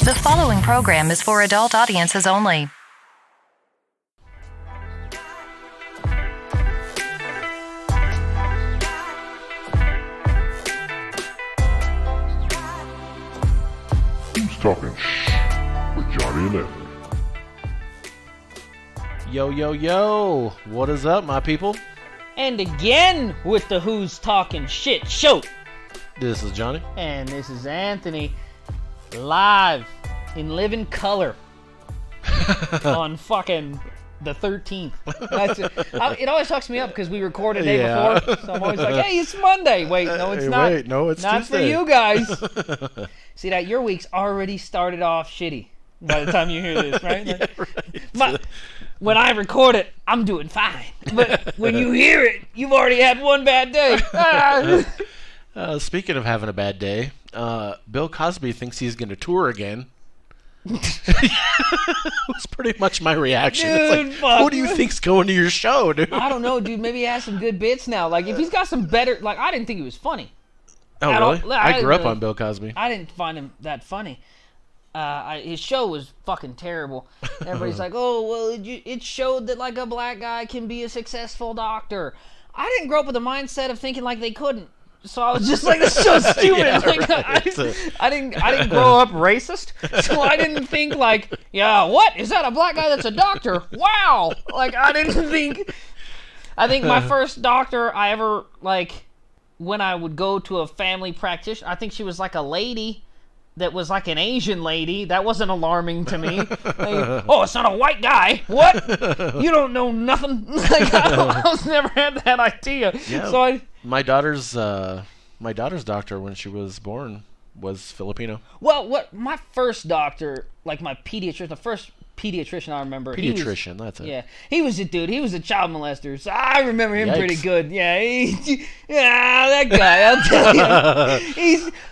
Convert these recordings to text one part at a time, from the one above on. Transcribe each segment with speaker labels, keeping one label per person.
Speaker 1: The following program is for adult audiences only.
Speaker 2: Who's talking shh with Johnny and Evan?
Speaker 3: Yo, yo, yo, what is up, my people?
Speaker 4: And again with the Who's Talking Shit show.
Speaker 3: This is Johnny.
Speaker 4: And this is Anthony, live in living color on fucking the 13th. It always fucks me up because we recorded the day before, so I'm always like, hey, it's Monday. Wait, no, it's not.
Speaker 3: Wait, no, it's
Speaker 4: not
Speaker 3: Tuesday.
Speaker 4: for you guys. See, that your week's already started off shitty by the time you hear this, right? Like, when I record it, I'm doing fine. But when you hear it, you've already had one bad day.
Speaker 3: Speaking of having a bad day, Bill Cosby thinks he's going to tour again. That's pretty much my reaction.
Speaker 4: Dude,
Speaker 3: it's like, who do you think's going to your show, dude?
Speaker 4: I don't know, dude. Maybe he has some good bits now. Like, if he's got some better... Like, I didn't think he was funny.
Speaker 3: Oh, really? I grew up on Bill Cosby.
Speaker 4: I didn't find him that funny. His show was fucking terrible. Everybody's like, oh, well, it showed that, like, a black guy can be a successful doctor. I didn't grow up with the mindset of thinking, like, they couldn't. So I was just like, this show's stupid.
Speaker 3: Yeah,
Speaker 4: like,
Speaker 3: right.
Speaker 4: I didn't grow up racist, so I didn't think, like, yeah, what? Is that a black guy that's a doctor? Wow! Like, I think my first doctor I ever, like, when I would go to a family practitioner, I think she was, like, a lady that was like an Asian lady. That wasn't alarming to me. Like, oh, it's not a white guy. What? You don't know nothing. Like, I was never had that idea.
Speaker 3: Yeah,
Speaker 4: so
Speaker 3: my daughter's doctor when she was born was Filipino.
Speaker 4: Well, my first doctor, like my pediatrician, the first pediatrician I remember.
Speaker 3: That's it.
Speaker 4: Yeah, he was a dude. He was a child molester, so I remember him pretty good. Yeah, that guy.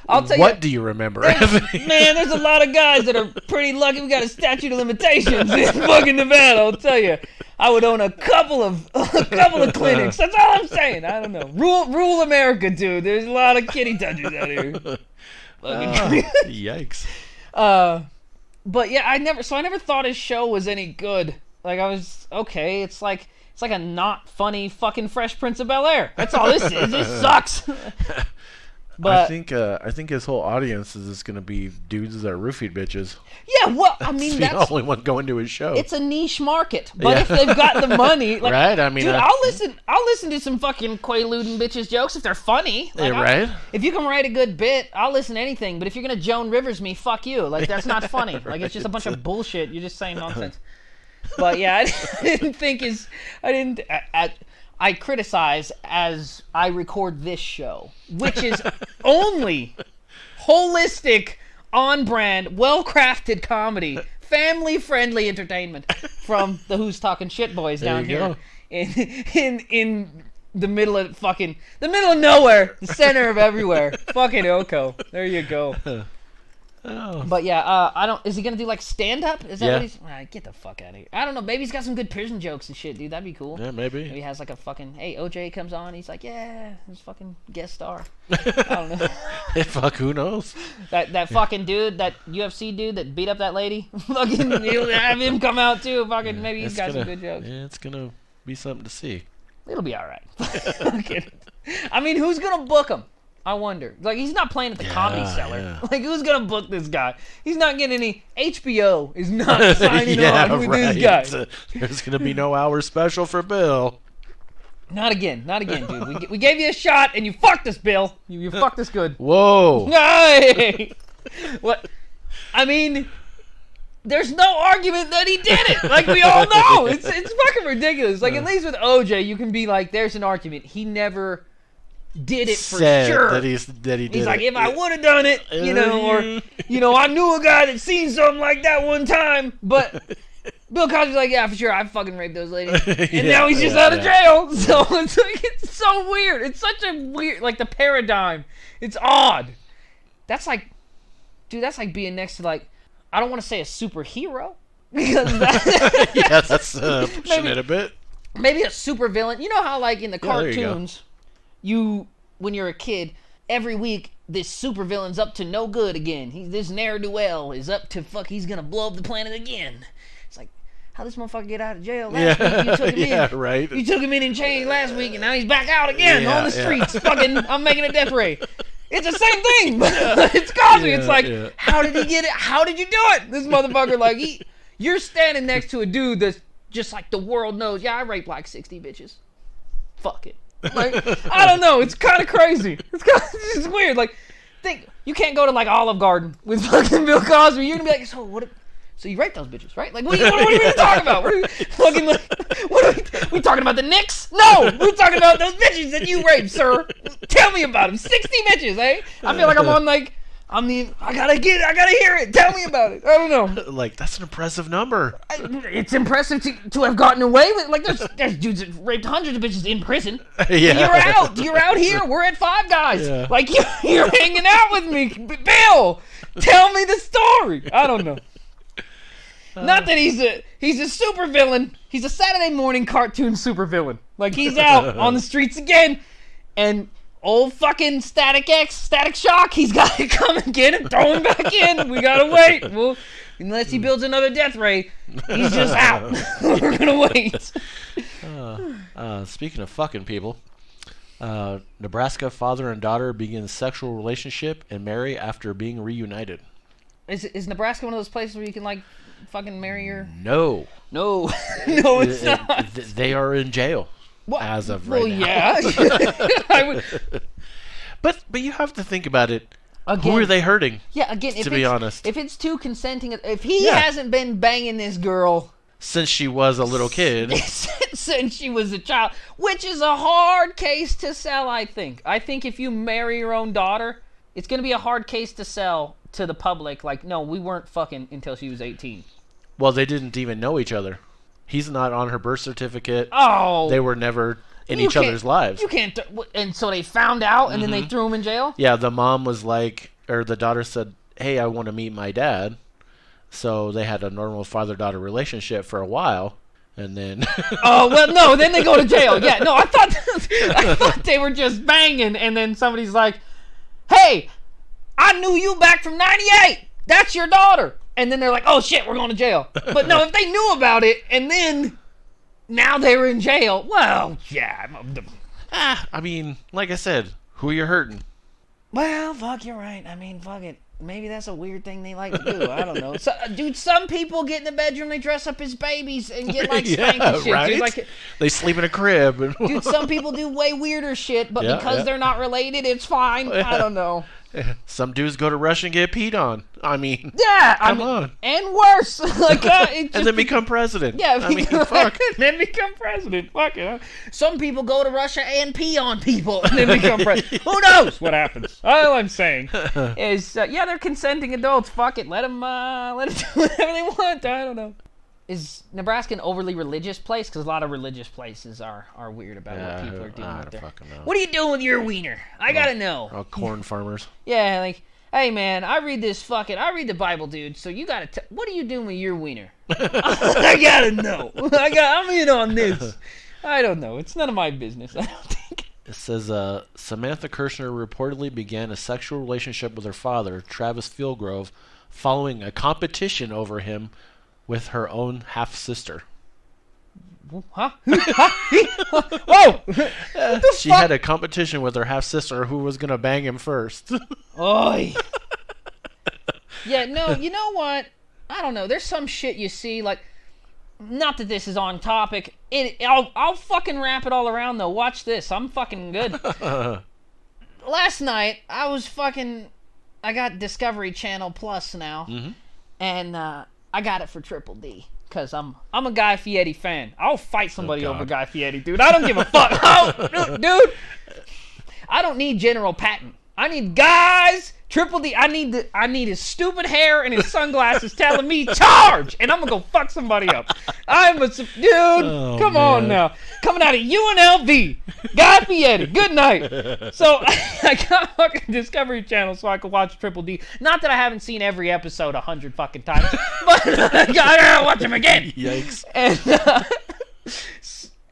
Speaker 4: I'll tell you.
Speaker 3: What do you remember?
Speaker 4: Man, there's a lot of guys that are pretty lucky. We got a statute of limitations in fucking Nevada. I'll tell you. I would own a couple of clinics. That's all I'm saying. I don't know. Rule America, dude. There's a lot of kitty touches out here.
Speaker 3: Yikes.
Speaker 4: But yeah, I never thought his show was any good. Like, I was okay. It's like a not funny fucking Fresh Prince of Bel-Air. That's all this is. This sucks. But
Speaker 3: I think his whole audience is just gonna be dudes that are roofied bitches.
Speaker 4: Yeah, well, I mean,
Speaker 3: that's the only one going to his show.
Speaker 4: It's a niche market, but if they've got the money, like,
Speaker 3: right? I mean,
Speaker 4: dude, I'll listen to some fucking Quaalude bitches jokes if they're funny. Like,
Speaker 3: right?
Speaker 4: If you can write a good bit, I'll listen to anything. But if you're gonna Joan Rivers me, fuck you. Like, that's not funny. Like, it's just a bunch of bullshit. You're just saying nonsense. But yeah, I criticize as I record this show, which is only holistic, on-brand, well-crafted comedy, family-friendly entertainment from the Who's Talking Shit boys down here in the middle of nowhere, the center of everywhere, fucking Oko. There you go.
Speaker 3: Oh.
Speaker 4: But yeah, is he gonna do like stand up? Is that what he's? Get the fuck out of here. I don't know. Maybe he's got some good prison jokes and shit, dude. That'd be cool.
Speaker 3: Yeah, maybe.
Speaker 4: Maybe he has like a fucking OJ comes on. He's like, yeah, he's fucking guest star. I don't know.
Speaker 3: Fuck, who knows?
Speaker 4: That fucking dude, that UFC dude that beat up that lady. Fucking, he'll have him come out too. Fucking, maybe he's got some good jokes.
Speaker 3: Yeah, it's gonna be something to see.
Speaker 4: It'll be all right. I mean, who's gonna book him? I wonder. Like, he's not playing at the Comedy Cellar.
Speaker 3: Yeah.
Speaker 4: Like, who's gonna book this guy? He's not getting any. HBO is not signing on with this guy.
Speaker 3: There's gonna be no hour special for Bill.
Speaker 4: Not again, dude. We gave you a shot and you fucked us, Bill. You fucked us good.
Speaker 3: Whoa.
Speaker 4: Hey! What? I mean, there's no argument that he did it. Like, we all know. It's fucking ridiculous. Like, at least with OJ, you can be like, there's an argument. He never did it for sure.
Speaker 3: That he did.
Speaker 4: He's like, if I would have done it, or I knew a guy that seen something like that one time, but Bill Cosby's like, yeah, for sure, I fucking raped those ladies, and now he's just out of jail. So it's like, it's so weird. It's such a weird, like, the paradigm. It's odd. That's like, dude, that's like being next to, like, I don't want to say a superhero because
Speaker 3: that's pushing it a bit.
Speaker 4: Maybe a supervillain. You know how, like, in the cartoons, when you're a kid, every week this supervillain's up to no good again. This ne'er-do-well is up to he's gonna blow up the planet again. It's like, how this motherfucker get out of jail last week? You took him in.
Speaker 3: Right.
Speaker 4: You took him in chains last week, and now he's back out again on the streets. Fucking, I'm making a death ray. It's the same thing. It's Cosby. It's like, how did he get it? How did you do it? This motherfucker, like, you're standing next to a dude that's just like the world knows. Yeah, I raped like 60 bitches. Fuck it. Like, I don't know. It's kind of crazy. It's just weird. Like, think you can't go to like Olive Garden with fucking Bill Cosby. You're gonna be like, so what? So you raped those bitches, right? Like, what are we even talking about? What are we fucking like? What are we talking about? The Knicks? No, we're talking about those bitches that you raped, sir. Tell me about them. 60 bitches, eh? I feel like I'm on like. I gotta hear it. Tell me about it. I don't know.
Speaker 3: Like, that's an impressive number.
Speaker 4: It's impressive to have gotten away with. Like, there's dudes that raped hundreds of bitches in prison.
Speaker 3: Yeah.
Speaker 4: You're out here. We're at Five Guys. Yeah. Like, you're hanging out with me, Bill. Tell me the story. I don't know. Not that he's a super villain. He's a Saturday morning cartoon super villain. Like, he's out on the streets again, and old fucking Static Shock, he's got to come and get him, throw him back in. We gotta wait. Well, unless he builds another death ray, he's just out. We're gonna wait.
Speaker 3: Speaking of fucking people, Nebraska father and daughter begin sexual relationship and marry after being reunited.
Speaker 4: Is Nebraska one of those places where you can like fucking marry your?
Speaker 3: No,
Speaker 4: it's not.
Speaker 3: They are in jail. What? As of right now.
Speaker 4: Yeah.
Speaker 3: But you have to think about it.
Speaker 4: Again,
Speaker 3: who are they hurting?
Speaker 4: Yeah, again,
Speaker 3: to be honest.
Speaker 4: If it's too consenting, if he hasn't been banging this girl
Speaker 3: since she was a little kid.
Speaker 4: Since she was a child, which is a hard case to sell, I think. I think if you marry your own daughter, it's going to be a hard case to sell to the public. Like, no, we weren't fucking until she was 18.
Speaker 3: Well, they didn't even know each other. He's not on her birth certificate.
Speaker 4: Oh.
Speaker 3: They were never in each other's lives.
Speaker 4: You can't. And so they found out, and then they threw him in jail?
Speaker 3: Yeah, the mom was like, or the daughter said, hey, I want to meet my dad. So they had a normal father-daughter relationship for a while, and then...
Speaker 4: Oh, well, no, then they go to jail. Yeah, no, I thought they were just banging, and then somebody's like, hey, I knew you back from 98. That's your daughter. And then they're like, oh, shit, we're going to jail. But no, if they knew about it, and then now they were in jail, well, yeah.
Speaker 3: I mean, like I said, who you're hurting?
Speaker 4: Well, fuck, you're right. I mean, fuck it. Maybe that's a weird thing they like to do. I don't know. So, dude, some people get in the bedroom, they dress up as babies and get, like, spanked and shit.
Speaker 3: Right?
Speaker 4: Dude, like,
Speaker 3: they sleep in a crib.
Speaker 4: Dude, some people do way weirder shit, but because they're not related, it's fine. I don't know.
Speaker 3: Some dudes go to Russia and get peed on. I mean,
Speaker 4: come on. And worse. Like,
Speaker 3: and then become president.
Speaker 4: Yeah,
Speaker 3: I mean, fuck.
Speaker 4: Then become president. Fuck it. Some people go to Russia and pee on people and then become president. Who knows what happens? All I'm saying is, they're consenting adults. Fuck it. Let them do whatever they want. I don't know. Is Nebraska an overly religious place? Because a lot of religious places are weird about what people are doing with their... What are you doing with your wiener? I gotta know.
Speaker 3: Corn farmers.
Speaker 4: Yeah, like, hey man, I read the Bible, dude, so you gotta what are you doing with your wiener? I gotta know. I'm in on this. I don't know. It's none of my business, I don't think.
Speaker 3: It says, Samantha Kirshner reportedly began a sexual relationship with her father, Travis Fieldgrove, following a competition over him with her own half-sister.
Speaker 4: Huh? Whoa!
Speaker 3: She had a competition with her half-sister who was going to bang him first.
Speaker 4: Oy. Yeah, no, you know what? I don't know. There's some shit you see, like, not that this is on topic. I'll fucking wrap it all around, though. Watch this. I'm fucking good. Last night, I got Discovery Channel Plus now. Mm-hmm. And, I got it for Triple D because I'm a Guy Fieri fan. I'll fight somebody over Guy Fieri, dude. I don't give a fuck. Dude, I don't need General Patton. I need guys. Triple D. I need his stupid hair and his sunglasses telling me charge, and I'm gonna go fuck somebody up. Dude. Come on now. Coming out of UNLV, Guy Fieri. Good night. So I got fucking Discovery Channel so I could watch Triple D. Not that I haven't seen every episode 100 fucking times, but I gotta watch them again.
Speaker 3: Yikes.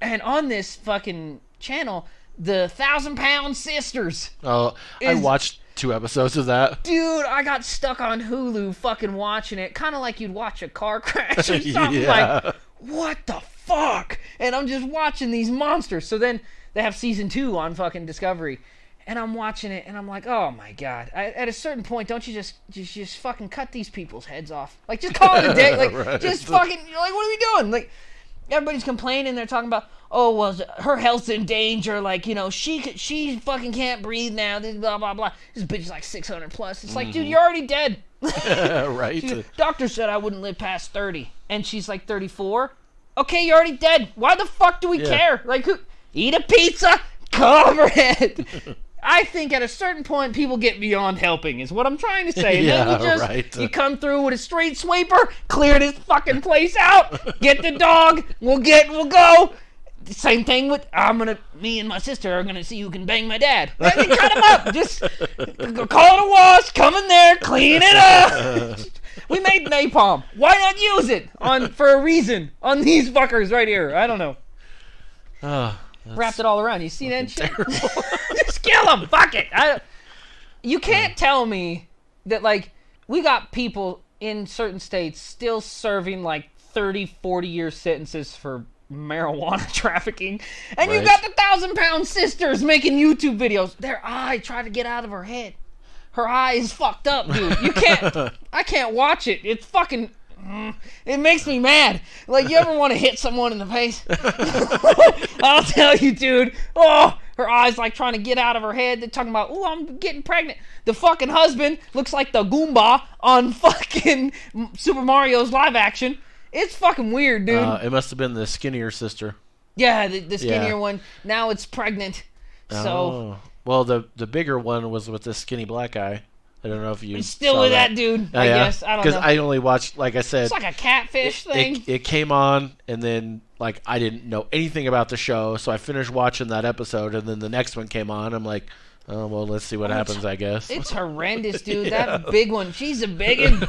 Speaker 4: And on this fucking channel, The 1,000-Pound Sisters.
Speaker 3: Oh, I watched 2 episodes of that.
Speaker 4: Dude, I got stuck on Hulu fucking watching it. Kind of like you'd watch a car crash or something.
Speaker 3: Yeah.
Speaker 4: Like, what the fuck? And I'm just watching these monsters. So then they have season 2 on fucking Discovery. And I'm watching it, and I'm like, oh my god. At a certain point, don't you just fucking cut these people's heads off? Like, just call it a day. Like,
Speaker 3: Right.
Speaker 4: just fucking, like, what are we doing? Like, everybody's complaining. They're talking about, oh, well, her health's in danger. Like, you know, she fucking can't breathe now. This blah, blah, blah. This bitch is like 600 plus. It's like, dude, you're already dead.
Speaker 3: Right.
Speaker 4: Doctor said I wouldn't live past 30. And she's like 34. Okay, you're already dead. Why the fuck do we care? Like, eat a pizza, cover it. I think at a certain point, people get beyond helping, is what I'm trying to say. And then you come through with a street sweeper, clear this fucking place out, get the dog, we'll go. Same thing with, me and my sister are gonna see who can bang my dad. And then cut him up. Just call it a wash, come in there, clean it up. We made napalm. Why not use it for a reason on these fuckers right here? I don't know. Wrapped it all around. You see that shit? Just kill them. Fuck it. You can't tell me that, like, we got people in certain states still serving, like, 30, 40-year sentences for marijuana trafficking. And you got the 1,000-Pound Sisters making YouTube videos. Their eye tried to get out of her head. Her eye is fucked up, dude. I can't watch it. It's fucking... It makes me mad. Like, you ever want to hit someone in the face? I'll tell you, dude. Oh, her eyes like trying to get out of her head. They're talking about, oh, I'm getting pregnant. The fucking husband looks like the Goomba on fucking Super Mario's live action. It's fucking weird, dude.
Speaker 3: It must have been the skinnier sister.
Speaker 4: Yeah, the skinnier one. Now it's pregnant. So.
Speaker 3: Well, the bigger one was with this skinny black guy. I don't know if you
Speaker 4: still with that dude. I guess I don't know.
Speaker 3: Because I only watched, like I said,
Speaker 4: it's like a catfish thing.
Speaker 3: It came on, and then like I didn't know anything about the show, so I finished watching that episode, and then the next one came on. I'm like, oh well, let's see what happens. I guess
Speaker 4: it's horrendous, dude. That big one, she's a big one.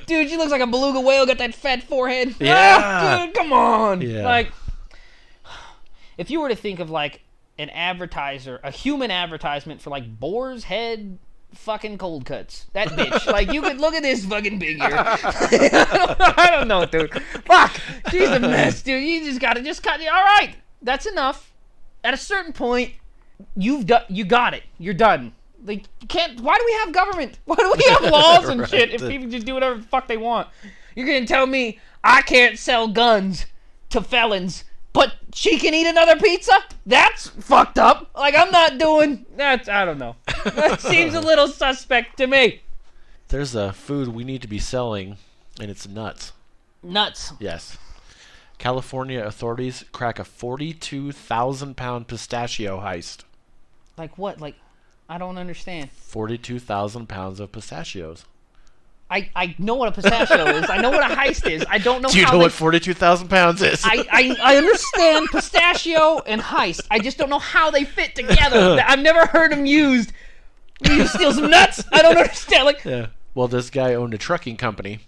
Speaker 4: Dude, she looks like a beluga whale. Got that fat forehead.
Speaker 3: Yeah,
Speaker 4: dude, come on.
Speaker 3: Yeah.
Speaker 4: Like, if you were to think of like an advertiser, a human advertisement for like Boar's Head. Fucking cold cuts. That bitch. Like, you could look at this fucking big ear. I don't know, dude. Fuck. She's a mess, dude. You just gotta cut it. All right. That's enough. At a certain point, you got it. You're done. Like, you can't. Why do we have government? Why do we have laws and shit if people just do whatever the fuck they want? You're gonna tell me I can't sell guns to felons, but she can eat another pizza? That's fucked up. Like, I'm not doing that. I don't know. That seems a little suspect to me.
Speaker 3: There's a food we need to be selling, and it's nuts.
Speaker 4: Nuts.
Speaker 3: Yes. California authorities crack a 42,000-pound pistachio heist.
Speaker 4: Like what? Like, I don't understand.
Speaker 3: 42,000 pounds of pistachios.
Speaker 4: I know what a pistachio is. I know what a heist is. I don't know.
Speaker 3: Do you know what 42,000 pounds is?
Speaker 4: I understand pistachio and heist. I just don't know how they fit together. I've never heard them used. You steal some nuts? I don't understand. Like,
Speaker 3: yeah. Well, this guy owned a trucking company.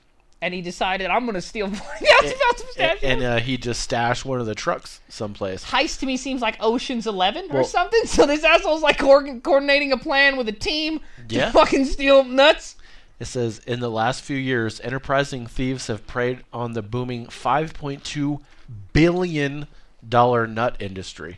Speaker 4: And he decided, I'm going to steal 40,000 pounds of pistachios.
Speaker 3: And he just stashed one of the trucks someplace.
Speaker 4: Heist to me seems like Ocean's 11 or something. So this asshole's like coordinating a plan with a team to fucking steal nuts.
Speaker 3: It says, in the last few years, enterprising thieves have preyed on the booming $5.2 billion nut industry.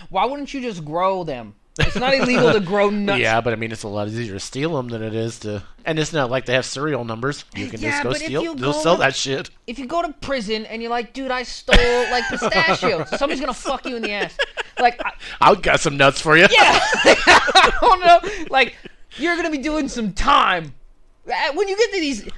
Speaker 4: Why wouldn't you just grow them? It's not illegal to grow nuts.
Speaker 3: Yeah, but I mean, it's a lot easier to steal them than it is to... And it's not like they have serial numbers. You can just go steal. They'll sell that shit. If
Speaker 4: you go to prison and you're like, dude, I stole, like, pistachios, somebody's going to fuck you in the ass. Like,
Speaker 3: I'll got some nuts for you.
Speaker 4: Yeah. I don't know. Like, you're going to be doing some time. When you get to these...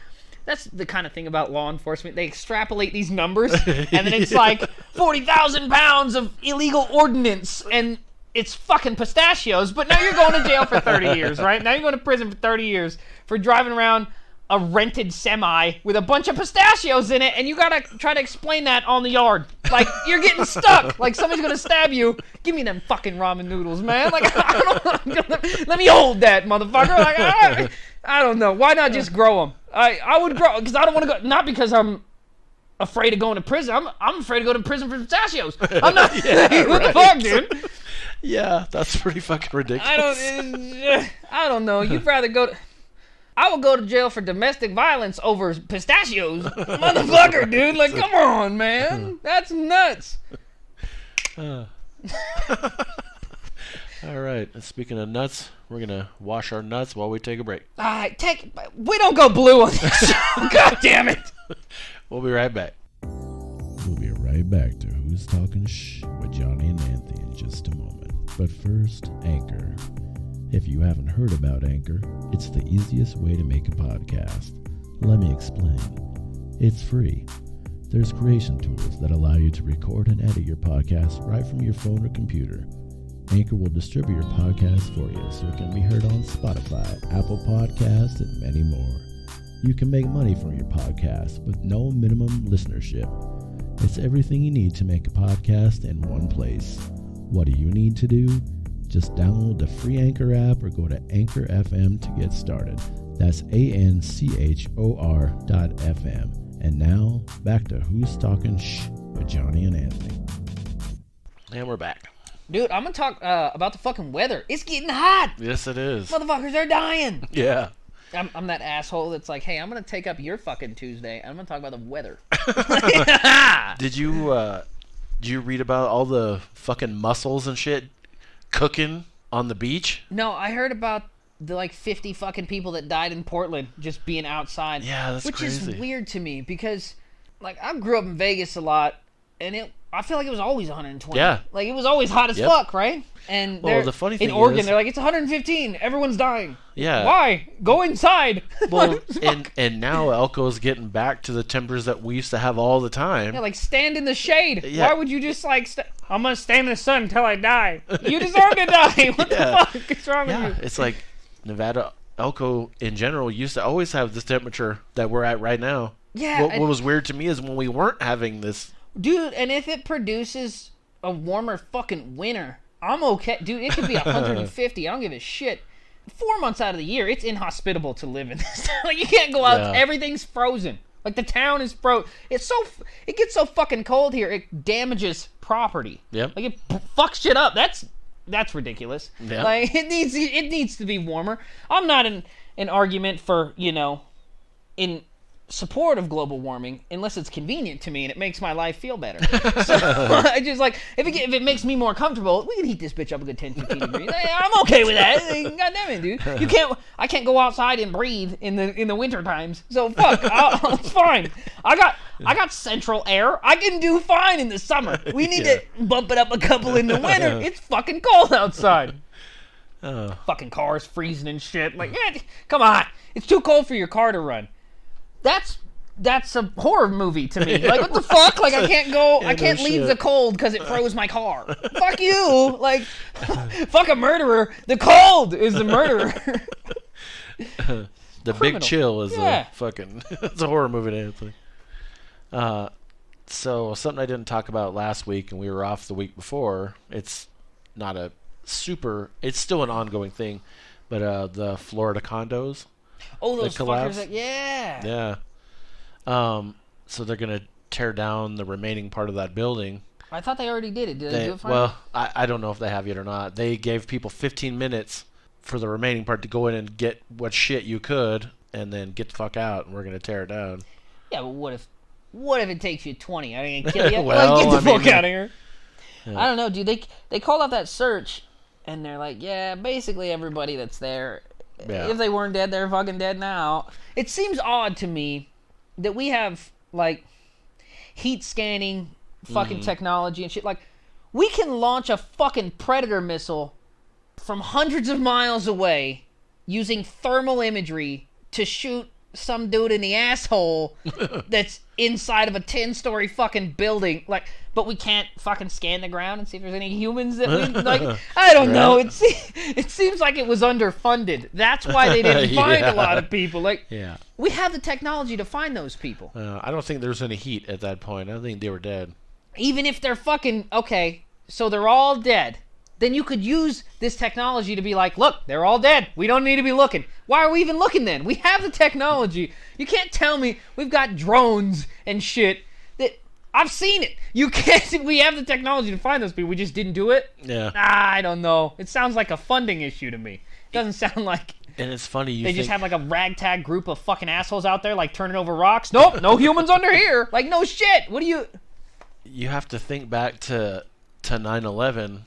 Speaker 4: That's the kind of thing about law enforcement. They extrapolate these numbers, and then it's like 40,000 pounds of illegal ordnance, and it's fucking pistachios, but now you're going to jail for 30 years, right? Now you're going to prison for 30 years for driving around a rented semi with a bunch of pistachios in it, and you gotta try to explain that on the yard. Like, you're getting stuck. Like, somebody's gonna stab you. Give me them fucking ramen noodles, man. Like, let me hold that, motherfucker. Like, I don't know. Why not just grow them? I would grow, because I don't want to go, not because I'm afraid of going to prison. I'm afraid to go to prison for pistachios. I'm not. What the fuck, dude?
Speaker 3: Yeah, that's pretty fucking ridiculous.
Speaker 4: I don't know. You'd rather go to... I would go to jail for domestic violence over pistachios. Motherfucker, dude. Like, come on, man. That's nuts.
Speaker 3: All right. And speaking of nuts, we're going to wash our nuts while we take a break.
Speaker 4: All right, we don't go blue on this show. God damn it.
Speaker 3: We'll be right back.
Speaker 5: We'll be right back to Who's Talking Shh with Johnny and Anthony in just a moment. But first, Anchor. If you haven't heard about Anchor, it's the easiest way to make a podcast. Let me explain. It's free. There's creation tools that allow you to record and edit your podcast right from your phone or computer. Anchor will distribute your podcast for you so it can be heard on Spotify, Apple Podcasts, and many more. You can make money from your podcast with no minimum listenership. It's everything you need to make a podcast in one place. What do you need to do? Just download the free Anchor app or go to Anchor FM to get started. That's ANCHOR.FM. And now, back to Who's Talking Shh with Johnny and Anthony.
Speaker 3: And we're back.
Speaker 4: Dude, I'm going to talk about the fucking weather. It's getting hot.
Speaker 3: Yes, it is.
Speaker 4: Motherfuckers are dying.
Speaker 3: Yeah.
Speaker 4: I'm that asshole that's like, hey, I'm going to take up your fucking Tuesday, and I'm going to talk about the weather.
Speaker 3: Did you read about all the fucking mussels and shit cooking on the beach?
Speaker 4: No, I heard about the like 50 fucking people that died in Portland just being outside.
Speaker 3: Yeah, that's crazy.
Speaker 4: Which is weird to me because like I grew up in Vegas a lot and I feel like it was always 120.
Speaker 3: Yeah.
Speaker 4: Like it was always hot as fuck, right? And
Speaker 3: the funny thing
Speaker 4: in Oregon
Speaker 3: is,
Speaker 4: they're like it's 115, everyone's dying.
Speaker 3: Yeah.
Speaker 4: Why? Go inside.
Speaker 3: Well, and now Elko's getting back to the temperatures that we used to have all the time.
Speaker 4: Yeah, like stand in the shade.
Speaker 3: Yeah.
Speaker 4: Why would you just like I'm gonna stand in the sun until I die. You deserve to die. What the fuck is wrong with you?
Speaker 3: It's like Nevada, Elko in general used to always have this temperature that we're at right now.
Speaker 4: Yeah.
Speaker 3: What was weird to me is when we weren't having this.
Speaker 4: Dude, and if it produces a warmer fucking winter, I'm okay. Dude, it could be 150. I don't give a shit. 4 months out of the year, it's inhospitable to live in this town. Like, you can't go out.
Speaker 3: Yeah.
Speaker 4: Everything's frozen. Like, the town is frozen. It gets so fucking cold here, it damages property.
Speaker 3: Yep.
Speaker 4: Like, it fucks shit up. That's ridiculous.
Speaker 3: Yeah.
Speaker 4: Like, it needs to be warmer. I'm not in an argument for, in support of global warming unless it's convenient to me and it makes my life feel better. So I just like if it makes me more comfortable, we can heat this bitch up a good 10-15 degrees. Hey, I'm okay with that. God damn it, dude. I can't go outside and breathe in the winter times. So fuck, it's fine. I got central air. I can do fine in the summer. We need to bump it up a couple in the winter. It's fucking cold outside. Fucking cars freezing and shit. Like, come on. It's too cold for your car to run. That's a horror movie to me. Like, what the fuck? Like, I can't leave the cold because it froze my car. Fuck you. Like, fuck a murderer. The cold is the murderer.
Speaker 3: The Big Chill is a fucking... It's a horror movie, Anthony. So, something I didn't talk about last week, and we were off the week before, it's not a super... It's still an ongoing thing, but the Florida condos...
Speaker 4: Oh, those fuckers! Yeah.
Speaker 3: So they're gonna tear down the remaining part of that building.
Speaker 4: I thought they already did it. Did they do it for
Speaker 3: Well, I don't know if they have yet or not. They gave people 15 minutes for the remaining part to go in and get what shit you could, and then get the fuck out. And we're gonna tear it down.
Speaker 4: Yeah, but what if it takes you 20? I ain't gonna kill you.
Speaker 3: Well,
Speaker 4: like, get the fuck out of here.
Speaker 3: Yeah.
Speaker 4: I don't know, dude. They called out that search, and they're like, yeah, basically everybody that's there.
Speaker 3: Yeah.
Speaker 4: If they weren't dead, they're fucking dead now. It seems odd to me that we have, like, heat scanning fucking technology and shit. Like, we can launch a fucking Predator missile from hundreds of miles away using thermal imagery to shoot some dude in the asshole that's inside of a 10-story fucking building. Like, but we can't fucking scan the ground and see if there's any humans that we, like, I don't know. It seems like it was underfunded. That's why they didn't find a lot of people. Like, we have the technology to find those people.
Speaker 3: I don't think there's any heat at that point. I think they were dead.
Speaker 4: Even if they're fucking, okay, so they're all dead. Then you could use this technology to be like, look, they're all dead. We don't need to be looking. Why are we even looking then? We have the technology. You can't tell me we've got drones and shit that I've seen it. You can't. We have the technology to find those people. We just didn't do it.
Speaker 3: Yeah.
Speaker 4: I don't know. It sounds like a funding issue to me. It doesn't sound like.
Speaker 3: And it's funny.
Speaker 4: They just have like a ragtag group of fucking assholes out there, like turning over rocks. Nope, no humans under here. Like no shit. What do you?
Speaker 3: You have to think back to 9/11,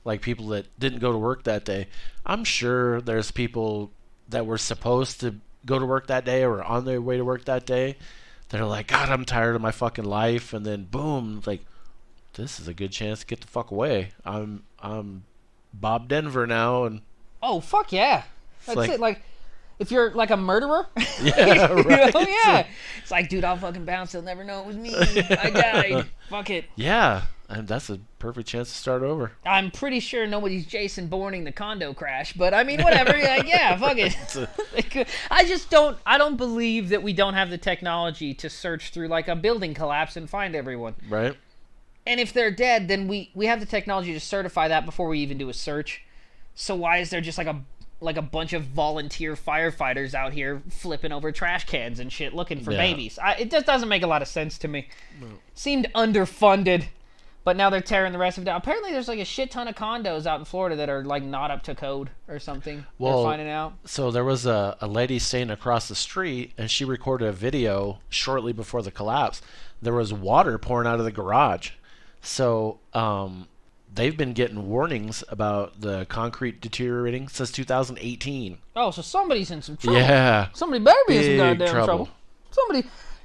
Speaker 3: like people that didn't go to work that day. I'm sure there's people that were supposed to go to work that day or on their way to work that day. They're like, God, I'm tired of my fucking life, and then boom, like, this is a good chance to get the fuck away. I'm Bob Denver now, and
Speaker 4: oh fuck yeah, that's
Speaker 3: like,
Speaker 4: it. Like, if you're like a murderer,
Speaker 3: yeah, right.
Speaker 4: You know, yeah, it's like, dude, I'll fucking bounce. They'll never know it was me. I died. Fuck it.
Speaker 3: Yeah, and that's a perfect chance to start over.
Speaker 4: I'm pretty sure nobody's Jason Bourning the condo crash, but I mean, whatever. Like, yeah, fuck it. I don't believe that we don't have the technology to search through like a building collapse and find everyone.
Speaker 3: Right.
Speaker 4: And if they're dead, then we have the technology to certify that before we even do a search. So why is there just like a bunch of volunteer firefighters out here flipping over trash cans and shit looking for babies? It just doesn't make a lot of sense to me. No. Seemed underfunded. But now they're tearing the rest of it down. Apparently there's like a shit ton of condos out in Florida that are like not up to code or something. Well, they're finding out.
Speaker 3: So there was a lady staying across the street, and she recorded a video shortly before the collapse. There was water pouring out of the garage. So they've been getting warnings about the concrete deteriorating since 2018.
Speaker 4: Oh, so somebody's in some trouble.
Speaker 3: Yeah.
Speaker 4: Somebody better be in some
Speaker 3: Big
Speaker 4: goddamn trouble.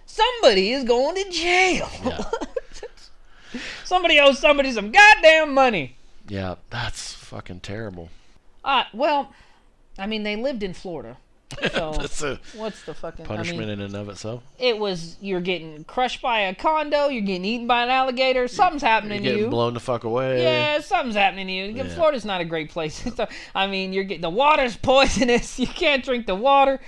Speaker 4: Somebody is going to jail.
Speaker 3: Yeah.
Speaker 4: Somebody owes somebody some goddamn money.
Speaker 3: Yeah, that's fucking terrible.
Speaker 4: Well, I mean, they lived in Florida. So
Speaker 3: that's a
Speaker 4: what's the fucking
Speaker 3: punishment in and of itself?
Speaker 4: It was, you're getting crushed by a condo, you're getting eaten by an alligator, something's happening to you.
Speaker 3: You're getting blown the fuck away.
Speaker 4: Yeah, something's happening to you.
Speaker 3: Yeah.
Speaker 4: Florida's not a great place. I mean, the water's poisonous. You can't drink the water.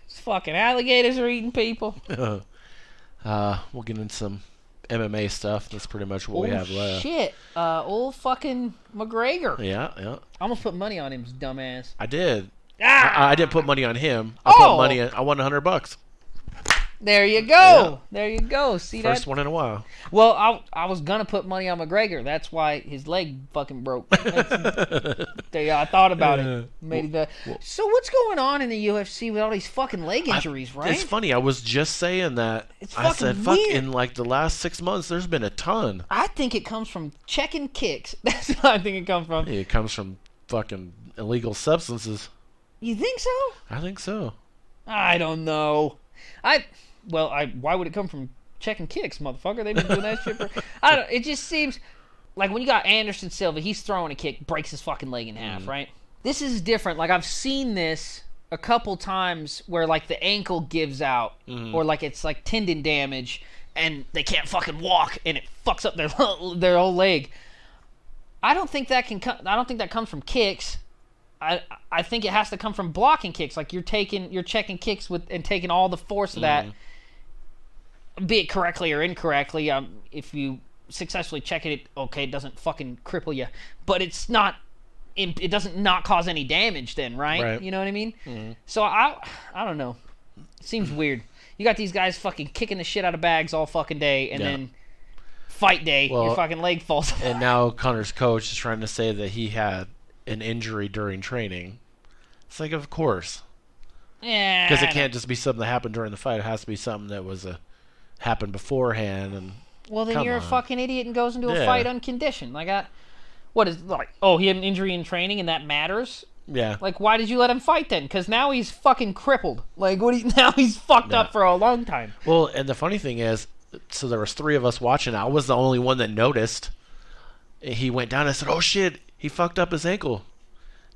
Speaker 4: Fucking alligators are eating people.
Speaker 3: We'll get into some MMA stuff. That's pretty much what we have left.
Speaker 4: Shit. Old fucking McGregor.
Speaker 3: Yeah.
Speaker 4: I almost put money on him, dumbass.
Speaker 3: I did.
Speaker 4: Ah!
Speaker 3: I didn't put money on him. I won $100.
Speaker 4: There you go.
Speaker 3: Yeah.
Speaker 4: There you go. See that?
Speaker 3: First one in a while.
Speaker 4: Well, I was gonna put money on McGregor. That's why his leg fucking broke. I thought about it. So what's going on in the UFC with all these fucking leg injuries, right?
Speaker 3: It's funny. I was just saying that.
Speaker 4: I said, fuck,
Speaker 3: in like the last 6 months, there's been a ton.
Speaker 4: I think it comes from checking kicks. That's what I think it comes from.
Speaker 3: It comes from fucking illegal substances.
Speaker 4: You think so?
Speaker 3: I think so.
Speaker 4: I don't know. Why would it come from checking kicks, motherfucker? They've been doing that shit for... It just seems... Like, when you got Anderson Silva, he's throwing a kick, breaks his fucking leg in half, right? This is different. Like, I've seen this a couple times where, like, the ankle gives out, or, like, it's, like, tendon damage, and they can't fucking walk, and it fucks up their whole leg. I don't think that comes from kicks. I think it has to come from blocking kicks. Like, you're checking kicks and taking all the force of that, be it correctly or incorrectly. If you successfully check it, okay, it doesn't fucking cripple you, but it doesn't not cause any damage then, right? You know what I mean? So I don't know. It seems weird. You got these guys fucking kicking the shit out of bags all fucking day, and then fight day, your fucking leg falls off.
Speaker 3: And now Connor's coach is trying to say that he had an injury during training. It's like, of course.
Speaker 4: Yeah.
Speaker 3: Because it can't just be something that happened during the fight. It has to be something that was happened beforehand. And
Speaker 4: well, then you're a fucking idiot and goes into a fight unconditioned. Like, he had an injury in training and that matters?
Speaker 3: Yeah.
Speaker 4: Like, why did you let him fight then? Because now he's fucking crippled. Like, now he's fucked up for a long time.
Speaker 3: Well, and the funny thing is, so there was 3 of us watching. I was the only one that noticed. He went down and I said, oh shit, he fucked up his ankle.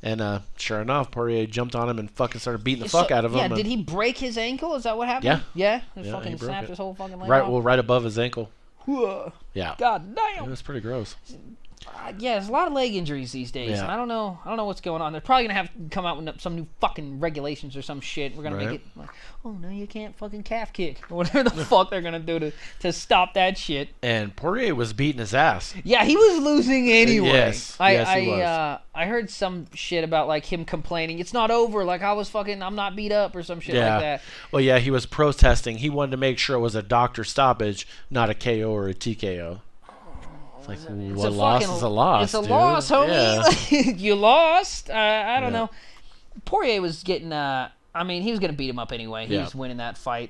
Speaker 3: And sure enough, Poirier jumped on him and fucking started beating the fuck out of him.
Speaker 4: Yeah, did he break his ankle? Is that what happened?
Speaker 3: Yeah.
Speaker 4: He fucking snapped his whole fucking leg
Speaker 3: right,
Speaker 4: off?
Speaker 3: well, right above his ankle.
Speaker 4: Yeah.
Speaker 3: Yeah.
Speaker 4: God damn.
Speaker 3: It was pretty gross.
Speaker 4: Yeah, there's a lot of leg injuries these days,
Speaker 3: Yeah.
Speaker 4: and I don't know what's going on. They're probably gonna have to come out with some new fucking regulations or some shit. We're gonna make it like, oh no, you can't fucking calf kick or whatever the fuck they're gonna do to stop that shit.
Speaker 3: And Poirier was beating his ass.
Speaker 4: Yeah, he was losing anyway.
Speaker 3: Yes, he was.
Speaker 4: I heard some shit about like him complaining, it's not over. Like I'm not beat up or some shit like that.
Speaker 3: Well, yeah, he was protesting. He wanted to make sure it was a doctor stoppage, not a KO or a TKO. It's like, what loss is a loss,
Speaker 4: It's a
Speaker 3: dude.
Speaker 4: loss, homie.
Speaker 3: Yeah.
Speaker 4: You lost. I don't know. Poirier was getting. He was gonna beat him up anyway. He was winning that fight.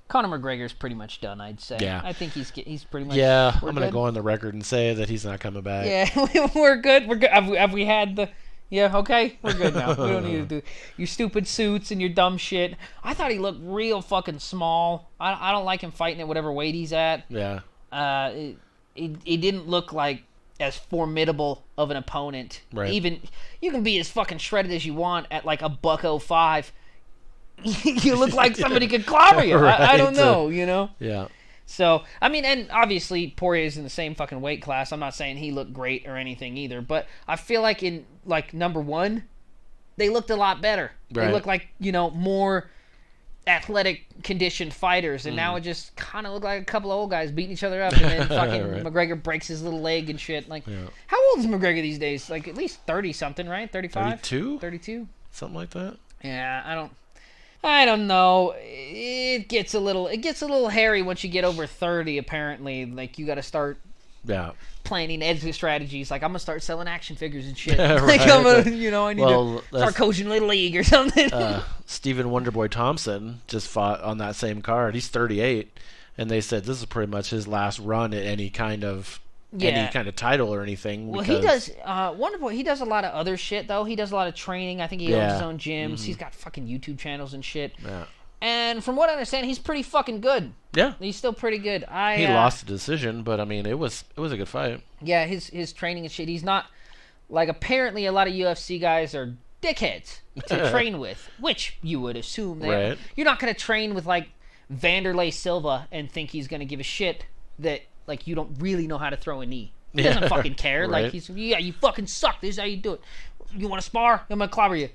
Speaker 4: Conor McGregor's pretty much done, I'd say.
Speaker 3: Yeah.
Speaker 4: I think he's pretty much.
Speaker 3: Yeah,
Speaker 4: we're
Speaker 3: I'm gonna
Speaker 4: good.
Speaker 3: go on the record and say that he's not coming back.
Speaker 4: Yeah, we're good. We're good. Have we had the? Yeah, okay, we're good now. We don't need to do your stupid suits and your dumb shit. I thought he looked real fucking small. I don't like him fighting at whatever weight he's at.
Speaker 3: Yeah.
Speaker 4: He didn't look like as formidable of an opponent.
Speaker 3: Right.
Speaker 4: Even you can be as fucking shredded as you want at like a $105. You look like somebody could clobber you. I don't know, you know?
Speaker 3: Yeah.
Speaker 4: So, I mean, and obviously Poirier's in the same fucking weight class. I'm not saying he looked great or anything either, but I feel like in like number 1, they looked a lot better.
Speaker 3: Right.
Speaker 4: They looked like, more athletic conditioned fighters, and now it just kind of looked like a couple of old guys beating each other up, and then fucking
Speaker 3: Right.
Speaker 4: McGregor breaks his little leg and shit. Like, how old is McGregor these days? Like at least 30 something, right? 35?
Speaker 3: 32?
Speaker 4: 32?
Speaker 3: Something like that.
Speaker 4: Yeah, I don't know. It gets a little hairy once you get over 30. Apparently, like you got to start planning exit strategies. Like I'm gonna start selling action figures and shit.
Speaker 3: Right.
Speaker 4: Like I'm gonna, I need to start
Speaker 3: that's-
Speaker 4: coaching Little League or something.
Speaker 3: Stephen Wonderboy Thompson just fought on that same card. He's 38, and they said this is pretty much his last run at any kind of title or anything.
Speaker 4: Well, he does. Wonderboy. He does a lot of other shit though. He does a lot of training. I think he owns his own gyms. He's got fucking YouTube channels and shit.
Speaker 3: Yeah.
Speaker 4: And from what I understand, he's pretty fucking good.
Speaker 3: Yeah.
Speaker 4: He's still pretty good.
Speaker 3: He lost the decision, but I mean, it was a good fight.
Speaker 4: Yeah, his training and shit. He's not like, apparently a lot of UFC guys are dickheads to train with, which you would assume.
Speaker 3: Right.
Speaker 4: You're not gonna train with like Vanderlei Silva and think he's gonna give a shit that like you don't really know how to throw a knee. He doesn't fucking care.
Speaker 3: Right.
Speaker 4: Like you fucking suck. This is how you do it. You want to spar? I'm gonna clobber you.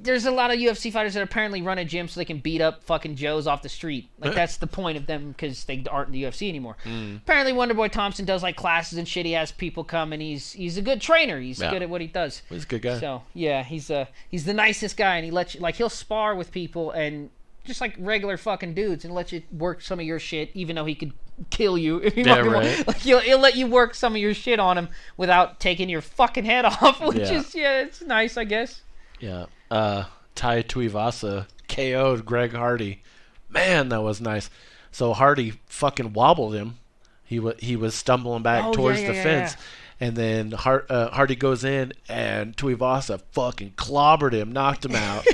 Speaker 4: There's a lot of UFC fighters that apparently run a gym so they can beat up fucking Joes off the street. Like, that's the point of them, because they aren't in the UFC anymore. Apparently, Wonderboy Thompson does, like, classes and shit. He has people come, and he's a good trainer. He's good at what he does.
Speaker 3: He's a good guy.
Speaker 4: So, yeah, he's the nicest guy, and he lets you, like, he'll spar with people, and just, like, regular fucking dudes, and let you work some of your shit, even though he could kill you if you fucking want. Like, he'll let you work some of your shit on him without taking your fucking head off, which is, it's nice, I guess.
Speaker 3: Yeah. Tai Tuivasa KO'd Greg Hardy. Man, that was nice. So Hardy fucking wobbled him. He was stumbling back towards the fence. And then Hardy goes in, and Tuivasa fucking clobbered him, knocked him out.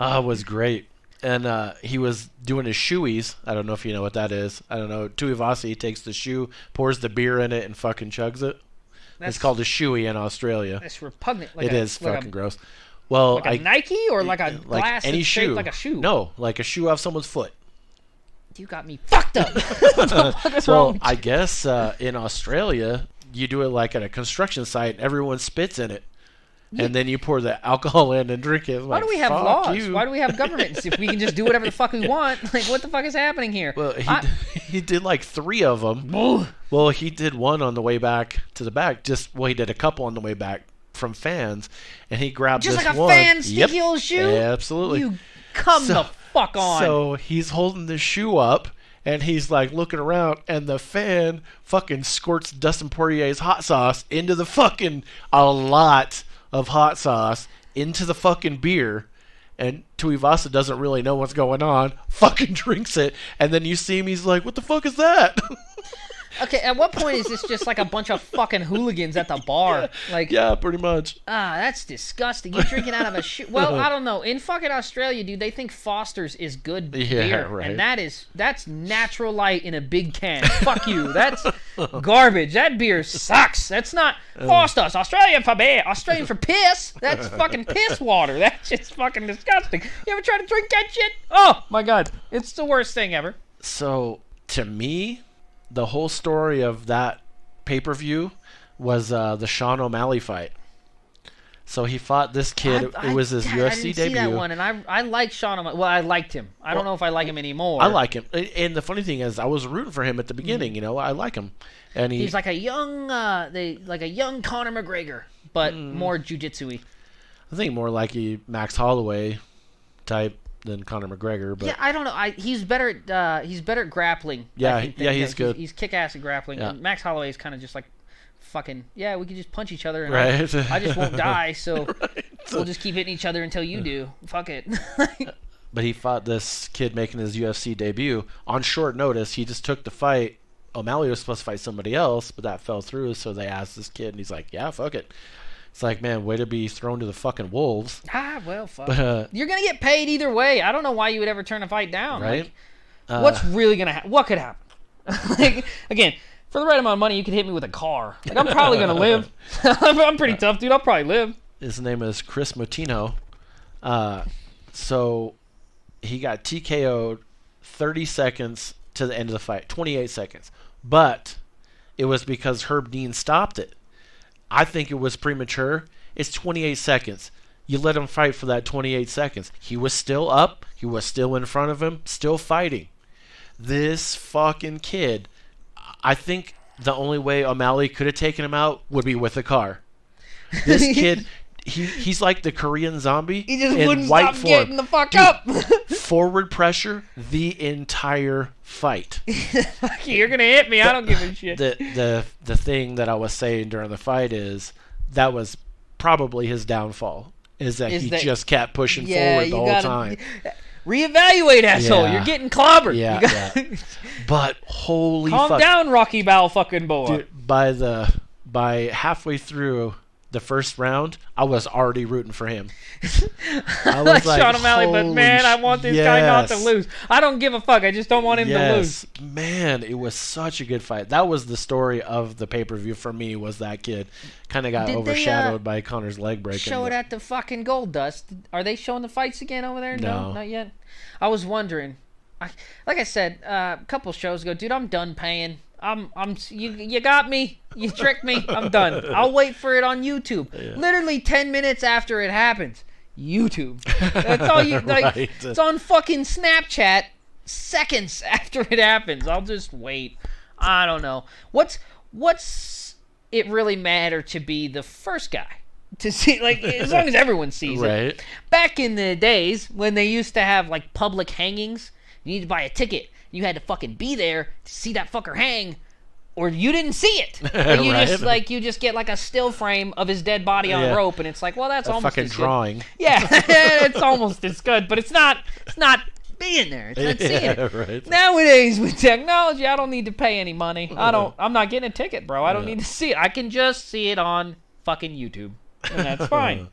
Speaker 3: It was great. And he was doing his shoeies. I don't know if you know what that is. I don't know. Tuivasa, he takes the shoe, pours the beer in it, and fucking chugs it. It's called a shoey in Australia.
Speaker 4: That's repugnant.
Speaker 3: It is fucking gross. Well,
Speaker 4: like a Nike or like a glass
Speaker 3: any
Speaker 4: that's
Speaker 3: shoe.
Speaker 4: shaped like a shoe?
Speaker 3: No, like a shoe off someone's foot.
Speaker 4: You got me fucked up. What the fuck is wrong?
Speaker 3: I guess in Australia, you do it like at a construction site. And everyone spits in it. And then you pour the alcohol in and drink it.
Speaker 4: Why do we have laws? Why do we have governments if we can just do whatever the fuck we want? Like, what the fuck is happening here?
Speaker 3: Well, he did like 3 of them. Well, he did one on the way back to the back. He did a couple on the way back from fans, and he grabbed
Speaker 4: just
Speaker 3: this
Speaker 4: like a
Speaker 3: one.
Speaker 4: fan sneaky old shoe?
Speaker 3: Yeah, absolutely.
Speaker 4: You come the fuck on.
Speaker 3: So he's holding the shoe up, and he's like looking around, and the fan fucking squirts Dustin Poirier's hot sauce into the fucking, a lot of hot sauce into the fucking beer. And Tuivasa doesn't really know what's going on, fucking drinks it, and then you see him, he's like, what the fuck is that?
Speaker 4: Okay, at what point is this just like a bunch of fucking hooligans at the bar? Like,
Speaker 3: yeah, pretty much.
Speaker 4: That's disgusting. You're drinking out of a shoe. Well, I don't know. In fucking Australia, dude, they think Foster's is good beer.
Speaker 3: Right.
Speaker 4: And that's Natural Light in a big can. Fuck you. That's garbage. That beer sucks. That's not Foster's. Australian for beer. Australian for piss. That's fucking piss water. That's just fucking disgusting. You ever try to drink that shit? Oh, my God. It's the worst thing ever.
Speaker 3: So, to me, the whole story of that pay-per-view was the Sean O'Malley fight. So he fought this kid. It was his UFC
Speaker 4: I didn't
Speaker 3: debut.
Speaker 4: See that one, and I like Sean O'Malley. Well, I liked him. I don't know if I like him anymore.
Speaker 3: I like him, and the funny thing is, I was rooting for him at the beginning. You know, I like him, and
Speaker 4: he's like a young, like a young Conor McGregor, but more jiu-jitsu-y.
Speaker 3: I think more like a Max Holloway type than Conor McGregor. But
Speaker 4: yeah, I don't know. He's better at grappling.
Speaker 3: Yeah, he's good.
Speaker 4: He's kick-ass at grappling.
Speaker 3: Yeah.
Speaker 4: And Max Holloway is kind of just like, fucking, yeah, we could just punch each other and
Speaker 3: right.
Speaker 4: I just won't die, so
Speaker 3: Right.
Speaker 4: we'll just keep hitting each other until you do. Fuck it.
Speaker 3: But he fought this kid making his UFC debut on short notice. He just took the fight. O'Malley was supposed to fight somebody else, but that fell through, so they asked this kid, and he's like, yeah, fuck it. It's like, man, way to be thrown to the fucking wolves.
Speaker 4: Well, fuck.
Speaker 3: But,
Speaker 4: you're going to get paid either way. I don't know why you would ever turn a fight down.
Speaker 3: Right?
Speaker 4: Like, what's really going to happen? What could happen? Like, again, for the right amount of money, you could hit me with a car. Like, I'm probably going to live. I'm pretty tough, dude. I'll probably live.
Speaker 3: His name is Chris Motino. So he got TKO'd 30 seconds to the end of the fight. 28 seconds. But it was because Herb Dean stopped it. I think it was premature. It's 28 seconds. You let him fight for that 28 seconds. He was still up. He was still in front of him. Still fighting. This fucking kid... I think the only way O'Malley could have taken him out would be with a car. This kid, he's like the Korean zombie.
Speaker 4: He just
Speaker 3: in
Speaker 4: wouldn't
Speaker 3: white
Speaker 4: stop
Speaker 3: form.
Speaker 4: getting the fuck
Speaker 3: Dude,
Speaker 4: up.
Speaker 3: Forward pressure the entire fight.
Speaker 4: Fuck you, you're gonna hit me. I don't give a shit.
Speaker 3: The thing that I was saying during the fight is that was probably his downfall. Is that he just kept pushing forward the whole time.
Speaker 4: Reevaluate, asshole.
Speaker 3: Yeah.
Speaker 4: You're getting clobbered.
Speaker 3: Yeah. But holy fuck.
Speaker 4: Calm down, Rocky Bowel fucking boy.
Speaker 3: Dude, by halfway through the first round, I was already rooting for him. I was like,
Speaker 4: Sean O'Malley, but man, I want this guy not to lose. I don't give a fuck. I just don't want him to lose.
Speaker 3: Man, it was such a good fight. That was the story of the pay-per-view for me, was that kid. Kind of got overshadowed by Conor's leg breaking.
Speaker 4: Show it at the fucking Gold Dust. Are they showing the fights again over there? No, not yet. I was wondering. Like I said a couple shows ago, dude, I'm done paying. You got me. You tricked me. I'm done. I'll wait for it on YouTube. Yeah. Literally 10 minutes after it happens. YouTube. That's all you like. Right. It's on fucking Snapchat seconds after it happens. I'll just wait. I don't know. What's it really matter to be the first guy to see, like, as long as everyone sees it. Back in the days when they used to have like public hangings, you need to buy a ticket. You had to fucking be there to see that fucker hang, or you didn't see it. Like you just get like a still frame of his dead body on a rope, and it's like, well, that's almost
Speaker 3: fucking
Speaker 4: as
Speaker 3: drawing.
Speaker 4: Good. Yeah, it's almost as good, but it's not being there. It's not seeing it.
Speaker 3: Right.
Speaker 4: Nowadays with technology, I don't need to pay any money. I'm not getting a ticket, bro. I don't need to see it. I can just see it on fucking YouTube, and that's fine.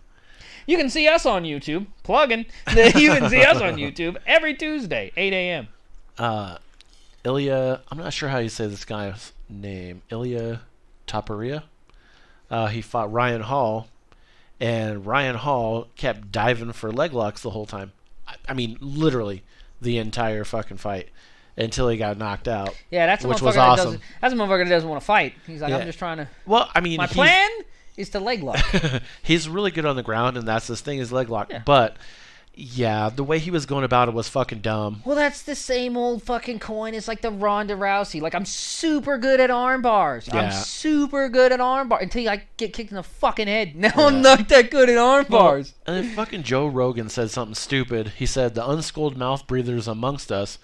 Speaker 4: You can see us on YouTube. Plugging. You can see us on YouTube every Tuesday, 8 a.m.
Speaker 3: Ilya, I'm not sure how you say this guy's name. Ilya Topuria. He fought Ryan Hall, and Ryan Hall kept diving for leg locks the whole time. I mean, literally the entire fucking fight until he got knocked out.
Speaker 4: Yeah, that's a
Speaker 3: which
Speaker 4: motherfucker
Speaker 3: was awesome.
Speaker 4: That's a motherfucker that doesn't want to fight. He's like, I'm just trying to.
Speaker 3: Well, I mean,
Speaker 4: my plan is to leg lock.
Speaker 3: He's really good on the ground, and that's his thing, is leg lock.
Speaker 4: Yeah.
Speaker 3: But yeah, the way he was going about it was fucking dumb.
Speaker 4: Well, that's the same old fucking coin as like the Ronda Rousey. Like, I'm super good at arm bars. Yeah. I'm super good at arm bars until I get kicked in the fucking head. Now I'm not that good at arm bars.
Speaker 3: And then fucking Joe Rogan said something stupid. He said, the unschooled mouth breathers amongst us,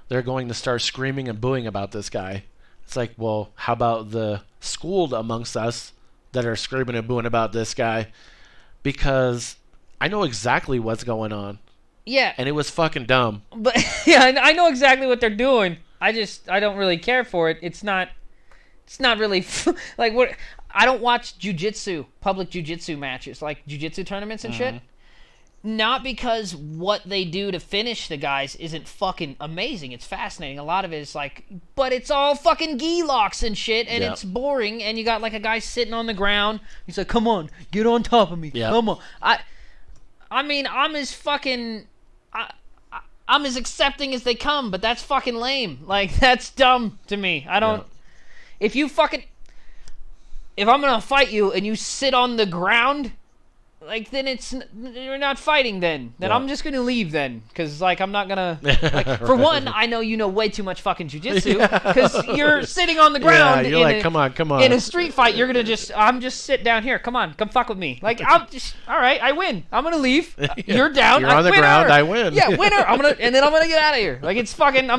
Speaker 3: they're going to start screaming and booing about this guy. It's like, well, how about the schooled amongst us that are screaming and booing about this guy? Because I know exactly what's going on.
Speaker 4: Yeah.
Speaker 3: And it was fucking dumb.
Speaker 4: But yeah, I know exactly what they're doing. I don't really care for it. It's not really like what I don't watch public jiu-jitsu matches, like jiu-jitsu tournaments and shit. Not because what they do to finish the guys isn't fucking amazing. It's fascinating. A lot of it is like, but it's all fucking gi locks and shit, and it's boring, and you got like a guy sitting on the ground. He's like, come on, get on top of me. Yep. Come on. I mean, I'm as accepting as they come, but that's fucking lame. Like, that's dumb to me. I don't... If you fucking... if I'm gonna fight you and you sit on the ground, like, then you're not fighting then. Then I'm just gonna leave then. Because, like, I'm not gonna, like, for one, I know you know way too much fucking jujitsu. Because you're sitting on the ground.
Speaker 3: Yeah, you're like, come on.
Speaker 4: In a street fight, you're gonna I'm just sit down here. Come on, come fuck with me. Like, all right, I win. I'm gonna leave. You're down.
Speaker 3: You're on the ground, I win.
Speaker 4: Yeah, winner. And then I'm gonna get out of here. Like, it's fucking,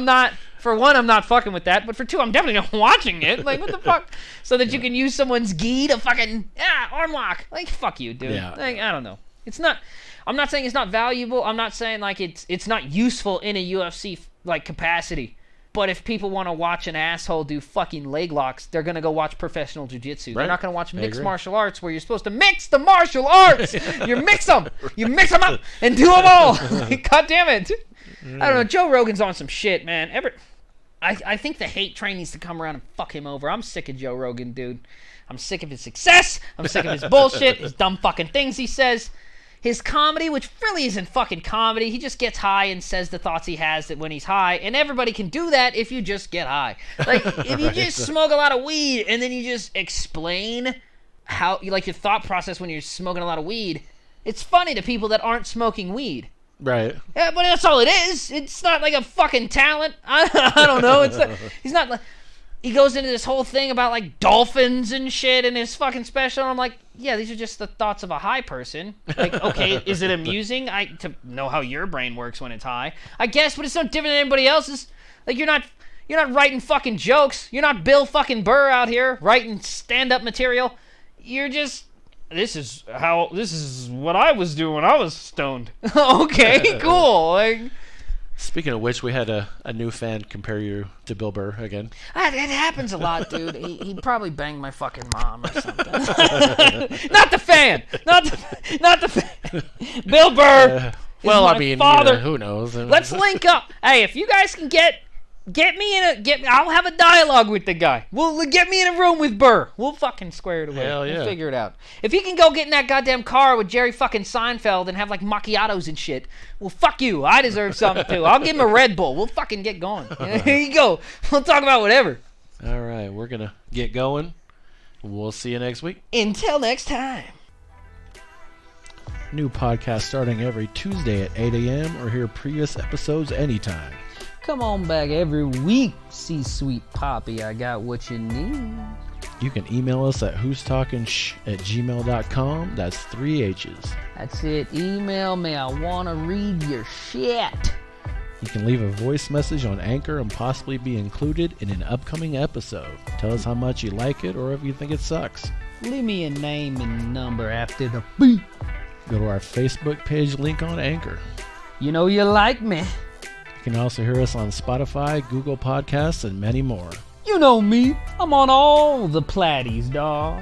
Speaker 4: for one, I'm not fucking with that, but for two, I'm definitely not watching it. Like, what the fuck? So that you can use someone's gi to fucking, arm lock. Like, fuck you, dude.
Speaker 3: Yeah.
Speaker 4: Like, I don't know. It's not, I'm not saying it's not valuable. I'm not saying, like, it's not useful in a UFC, like, capacity. But if people want to watch an asshole do fucking leg locks, they're going to go watch professional jiu-jitsu. Right. They're not going to watch mixed martial arts where you're supposed to mix the martial arts. You mix them up and do them all. God damn it. I don't know. Joe Rogan's on some shit, man. I think the hate train needs to come around and fuck him over. I'm sick of Joe Rogan, dude. I'm sick of his success. I'm sick of his bullshit, his dumb fucking things he says. His comedy, which really isn't fucking comedy. He just gets high and says the thoughts he has when he's high. And everybody can do that if you just get high. Like, if you just smoke a lot of weed and then you just explain how, like, your thought process when you're smoking a lot of weed, it's funny to people that aren't smoking weed.
Speaker 3: Right.
Speaker 4: Yeah, but that's all it is. It's not like a fucking talent. I don't know. He's not like... He goes into this whole thing about, like, dolphins and shit in his fucking special. And I'm like, yeah, these are just the thoughts of a high person. Like, okay, is it amusing to know how your brain works when it's high? I guess, but it's no different than anybody else's. Like, you're not writing fucking jokes. You're not Bill fucking Burr out here writing stand-up material. You're just... This is what I was doing when I was stoned. Okay, cool. Like...
Speaker 3: Speaking of which, we had a new fan compare you to Bill Burr again.
Speaker 4: It happens a lot, dude. He'd probably bang my fucking mom or something. Not the fan. Not the fan. Bill Burr.
Speaker 3: Well,
Speaker 4: I mean, father.
Speaker 3: Who knows?
Speaker 4: Let's link up. Hey, if you guys can get me I'll have a dialogue with the guy. Get me in a room with Burr. We'll fucking square it away.
Speaker 3: Hell yeah.
Speaker 4: We'll figure it out. If he can go get in that goddamn car with Jerry fucking Seinfeld and have, like, macchiatos and shit, well, fuck you. I deserve something too. I'll give him a Red Bull. We'll fucking get going. Here you go. We'll talk about whatever.
Speaker 3: All right, we're gonna get going. We'll see you next week.
Speaker 4: Until next time.
Speaker 5: New podcast starting every Tuesday at 8 a.m. or hear previous episodes anytime.
Speaker 4: Come on back every week, C-Sweet Poppy. I got what you need.
Speaker 5: You can email us at whostalkingshh@gmail.com. That's 3 H's.
Speaker 4: That's it. Email me. I want to read your shit.
Speaker 5: You can leave a voice message on Anchor and possibly be included in an upcoming episode. Tell us how much you like it or if you think it sucks.
Speaker 4: Leave me a name and number after the beep.
Speaker 5: Go to our Facebook page link on Anchor.
Speaker 4: You know you like me.
Speaker 5: You can also hear us on Spotify, Google Podcasts, and many more.
Speaker 4: You know me. I'm on all the platties, dawg.